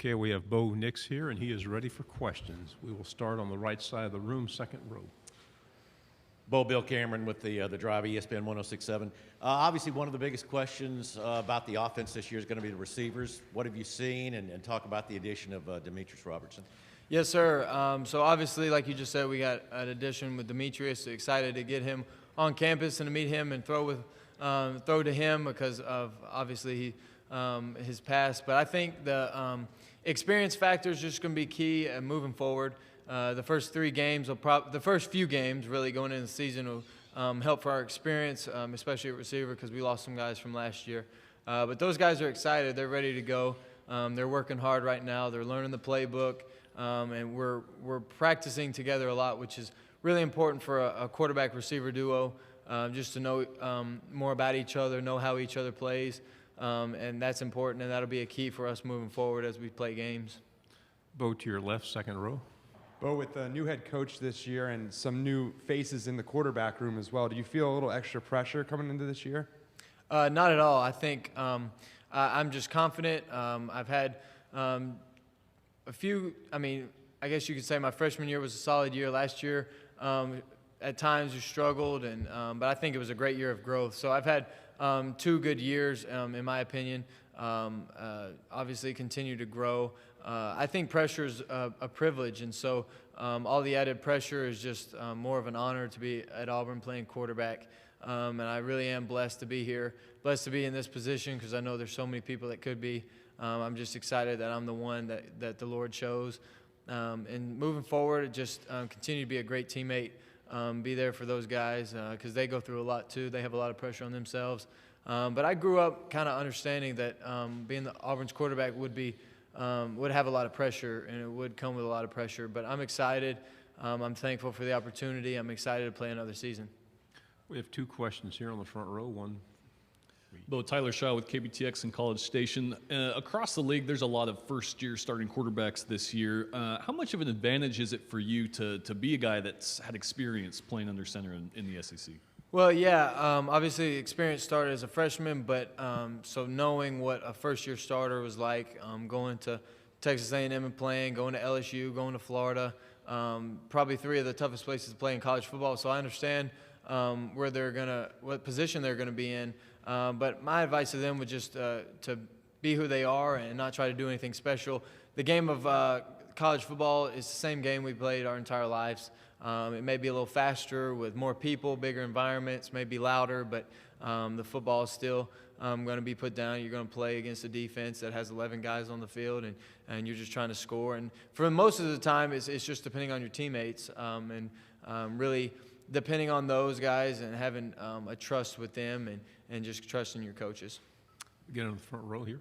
Okay, we have Bo Nix here, and he is ready for questions. We will start on the right side of the room, second row. Bill Cameron with the Drive, ESPN 106.7. Obviously, one of the biggest questions about the offense this year is going to be the receivers. What have you seen? And talk about the addition of Demetrius Robertson. Yes, sir. So obviously, like you just said, we got an addition with Demetrius. Excited to get him on campus and to meet him and throw to him because of obviously his past. But I think the experience factor is just going to be key moving forward. The first few games really going into the season will help for our experience, especially at receiver because we lost some guys from last year. But those guys are excited. They're ready to go. They're working hard right now. They're learning the playbook, and we're practicing together a lot, which is really important for a quarterback-receiver duo, just to know more about each other, know how each other plays, and that's important, and that'll be a key for us moving forward as we play games. Bo, to your left, second row. Bo, with a new head coach this year and some new faces in the quarterback room as well, do you feel a little extra pressure coming into this year? Not at all. I think I'm just confident. I've had a few, I guess you could say my freshman year was a solid year. Last year, at times you struggled, but I think it was a great year of growth. So I've had 2 good years, in my opinion. Obviously continue to grow. I think pressure is a privilege, and so all the added pressure is just more of an honor to be at Auburn playing quarterback. And I really am blessed to be here, blessed to be in this position because I know there's so many people that could be. I'm just excited that I'm the one that the Lord chose. And moving forward, just continue to be a great teammate, be there for those guys because they go through a lot too. They have a lot of pressure on themselves. But I grew up kind of understanding that being the Auburn's quarterback would have a lot of pressure, and it would come with a lot of pressure. But I'm excited. I'm thankful for the opportunity. I'm excited to play another season. We have 2 questions here on the front row. One. Bo, Tyler Shaw with KBTX in College Station. Across the league, there's a lot of first-year starting quarterbacks this year. How much of an advantage is it for you to be a guy that's had experience playing under center in the SEC? Well, yeah, obviously experience started as a freshman, but so knowing what a first-year starter was like, going to Texas A&M and playing, going to LSU, going to Florida, probably 3 of the toughest places to play in college football. So I understand what position they're gonna be in. But my advice to them was just to be who they are and not try to do anything special. The game of college football is the same game we played our entire lives. It may be a little faster with more people, bigger environments, maybe louder, but the football is still going to be put down. You're going to play against a defense that has 11 guys on the field, and you're just trying to score. And for most of the time, it's just depending on your teammates and really depending on those guys and having a trust with them and just trusting your coaches. Again, in the front row here.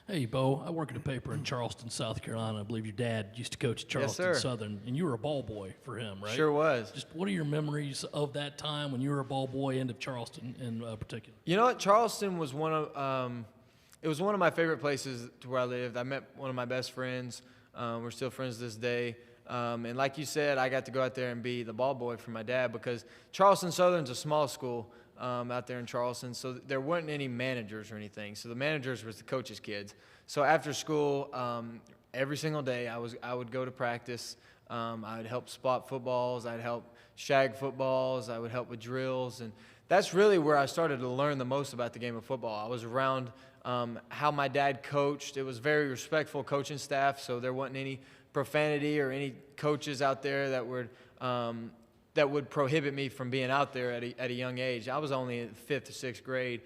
Hey, Bo, I work at a paper in Charleston, South Carolina. I believe your dad used to coach at Charleston Southern, and you were a ball boy for him, right? Sure was. Just what are your memories of that time when you were a ball boy and of Charleston in particular? You know what? Charleston was one of my favorite places to where I lived. I met one of my best friends. We're still friends to this day. And like you said, I got to go out there and be the ball boy for my dad because Charleston Southern's a small school out there in Charleston, so there weren't any managers or anything. So the managers was the coaches' kids. So after school, every single day I would go to practice. I would help spot footballs. I'd help shag footballs. I would help with drills. And that's really where I started to learn the most about the game of football. I was around how my dad coached. It was very respectful coaching staff, so there wasn't any profanity or any coaches out there that would prohibit me from being out there at a young age. I was only in 5th or 6th grade.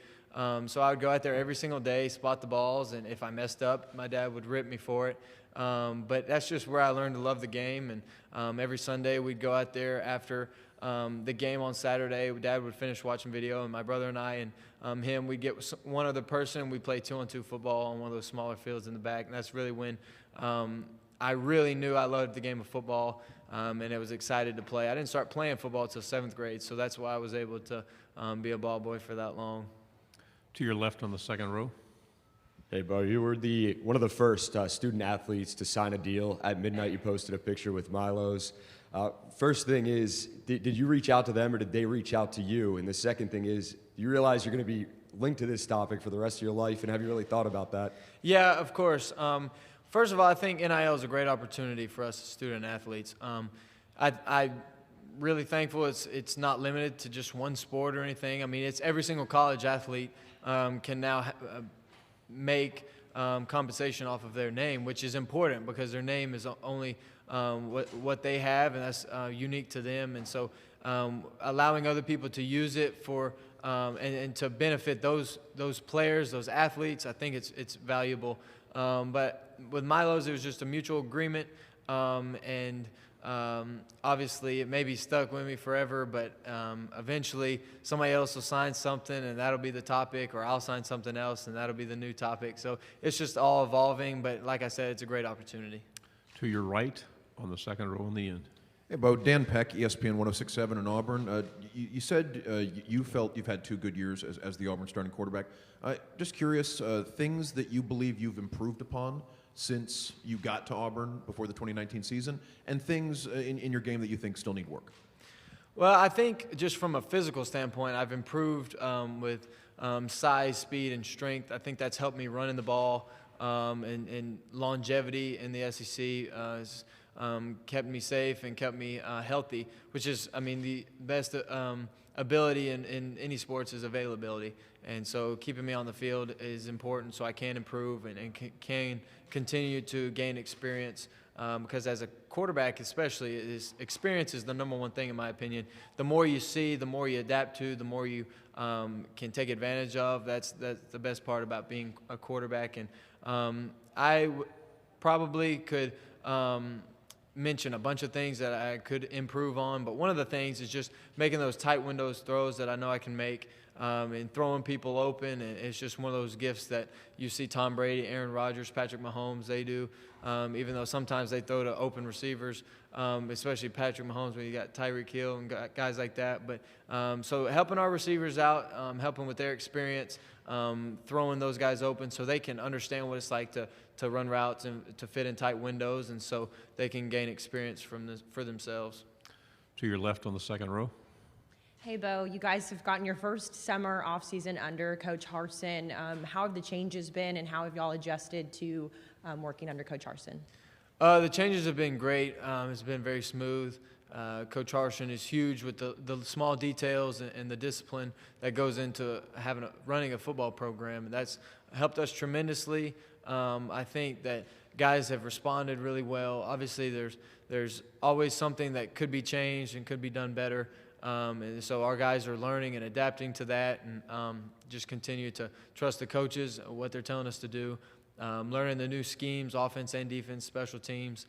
So I would go out there every single day, spot the balls, and if I messed up, my dad would rip me for it. But that's just where I learned to love the game. And every Sunday we'd go out there after the game on Saturday. Dad would finish watching video, and my brother and I and him, we'd get one other person, and we'd play 2-on-2 football on one of those smaller fields in the back. And that's really when I really knew I loved the game of football, and I was excited to play. I didn't start playing football until 7th grade, so that's why I was able to be a ball boy for that long. To your left on the second row. Hey, Bo, you were one of the first student athletes to sign a deal. At midnight, you posted a picture with Milo's. First thing is, did you reach out to them or did they reach out to you? And the second thing is, do you realize you're going to be linked to this topic for the rest of your life, and have you really thought about that? Yeah, of course. First of all, I think NIL is a great opportunity for us as student athletes. I really thankful it's not limited to just one sport or anything. I mean, it's every single college athlete can now make compensation off of their name, which is important because their name is only what they have, and that's unique to them. And so allowing other people to use it for and to benefit those players, those athletes, I think it's valuable. But with Milo's, it was just a mutual agreement, and obviously it may be stuck with me forever, but eventually somebody else will sign something and that'll be the topic, or I'll sign something else and that'll be the new topic. So it's just all evolving, but like I said, it's a great opportunity. To your right, on the second row in the end. Hey, Bo. Dan Peck, ESPN 1067 in Auburn. You said you felt you've had 2 good years as the Auburn starting quarterback. Just curious, things that you believe you've improved upon since you got to Auburn before the 2019 season, and things in your game that you think still need work. Well, I think just from a physical standpoint, I've improved with size, speed, and strength. I think that's helped me running the ball, and longevity in the SEC has kept me safe and kept me healthy, which is, I mean, the best ability in any sports is availability. And so keeping me on the field is important so I can improve and can continue to gain experience, because as a quarterback especially, experience is the number one thing in my opinion. The more you see, the more you adapt to, the more you can take advantage of. That's the best part about being a quarterback. And I probably could mention a bunch of things that I could improve on, but one of the things is just making those tight windows throws that I know I can make, and throwing people open. And it's just one of those gifts that you see Tom Brady, Aaron Rodgers, Patrick Mahomes, they do, even though sometimes they throw to open receivers, especially Patrick Mahomes when you got Tyreek Hill and guys like that. But so helping our receivers out, helping with their experience, throwing those guys open so they can understand what it's like to run routes and to fit in tight windows, and so they can gain experience for themselves. To your left on the second row. Hey, Bo, you guys have gotten your first summer off-season under Coach Harsin. How have the changes been, and how have y'all adjusted to working under Coach Harsin? The changes have been great. It's been very smooth. Coach Harsin is huge with the small details and the discipline that goes into running a football program. That's helped us tremendously. I think that guys have responded really well. Obviously, there's always something that could be changed and could be done better. And so our guys are learning and adapting to that, and just continue to trust the coaches, what they're telling us to do, learning the new schemes, offense and defense, special teams,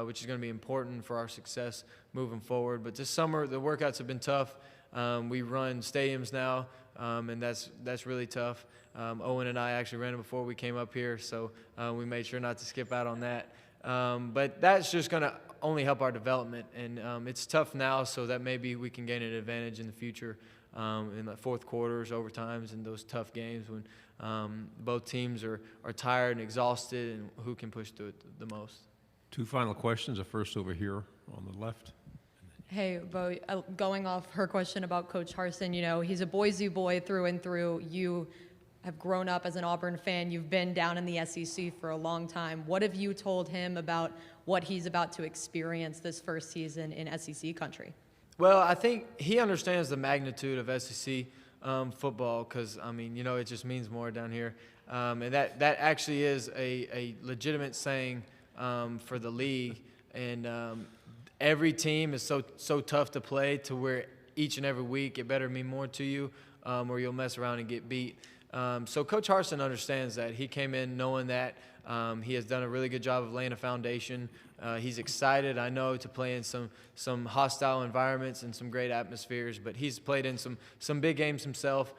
which is going to be important for our success moving forward. But this summer, the workouts have been tough. We run stadiums now, and that's really tough. Owen and I actually ran it before we came up here, so we made sure not to skip out on that. But that's just going to only help our development, and it's tough now, so that maybe we can gain an advantage in the future in the fourth quarters, overtimes, and those tough games when both teams are tired and exhausted, and who can push through it the most. 2 final questions. The first over here on the left. Hey, Bo, going off her question about Coach Harsin, you know, he's a Boise boy through and through. You have grown up as an Auburn fan. You've been down in the SEC for a long time. What have you told him about what he's about to experience this first season in SEC country? Well, I think he understands the magnitude of SEC football, because, I mean, you know, it just means more down here. And that actually is a legitimate saying for the league. And every team is so tough to play to where each and every week it better mean more to you, or you'll mess around and get beat. So Coach Harsin understands that. He came in knowing that. He has done a really good job of laying a foundation. He's excited, I know, to play in some hostile environments and some great atmospheres, but he's played in some big games himself,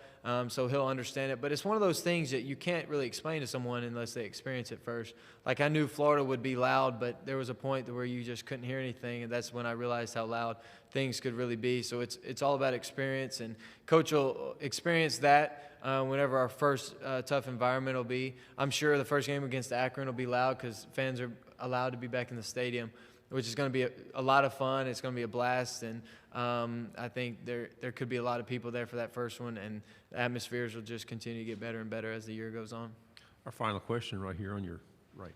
so he'll understand it. But it's one of those things that you can't really explain to someone unless they experience it first. Like, I knew Florida would be loud, but there was a point where you just couldn't hear anything, and that's when I realized how loud things could really be. So it's all about experience, and Coach will experience that whenever our first tough environment will be. I'm sure the first game against Akron will be loud because fans are allowed to be back in the stadium, which is going to be a lot of fun. It's going to be a blast, and I think there could be a lot of people there for that first one, and the atmospheres will just continue to get better and better as the year goes on. Our final question right here on your right.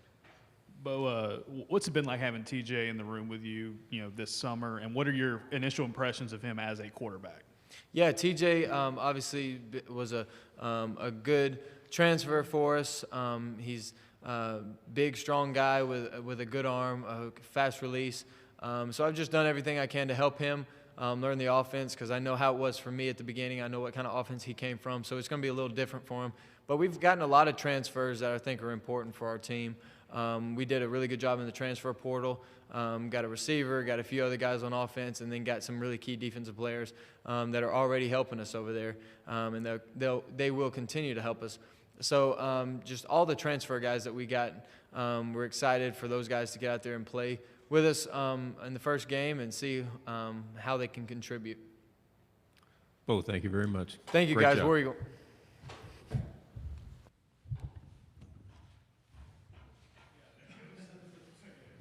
Bo, what's it been like having TJ in the room with you, this summer, and what are your initial impressions of him as a quarterback? Yeah, TJ obviously was a good transfer for us. He's a big, strong guy with a good arm, a fast release. So I've just done everything I can to help him learn the offense because I know how it was for me at the beginning. I know what kind of offense he came from, so it's going to be a little different for him. But we've gotten a lot of transfers that I think are important for our team. We did a really good job in the transfer portal. Got a receiver, got a few other guys on offense, and then got some really key defensive players that are already helping us over there, and they will continue to help us. So just all the transfer guys that we got, we're excited for those guys to get out there and play with us in the first game and see how they can contribute. Bo, thank you very much. Thank you, Great guys. job. Where are you going?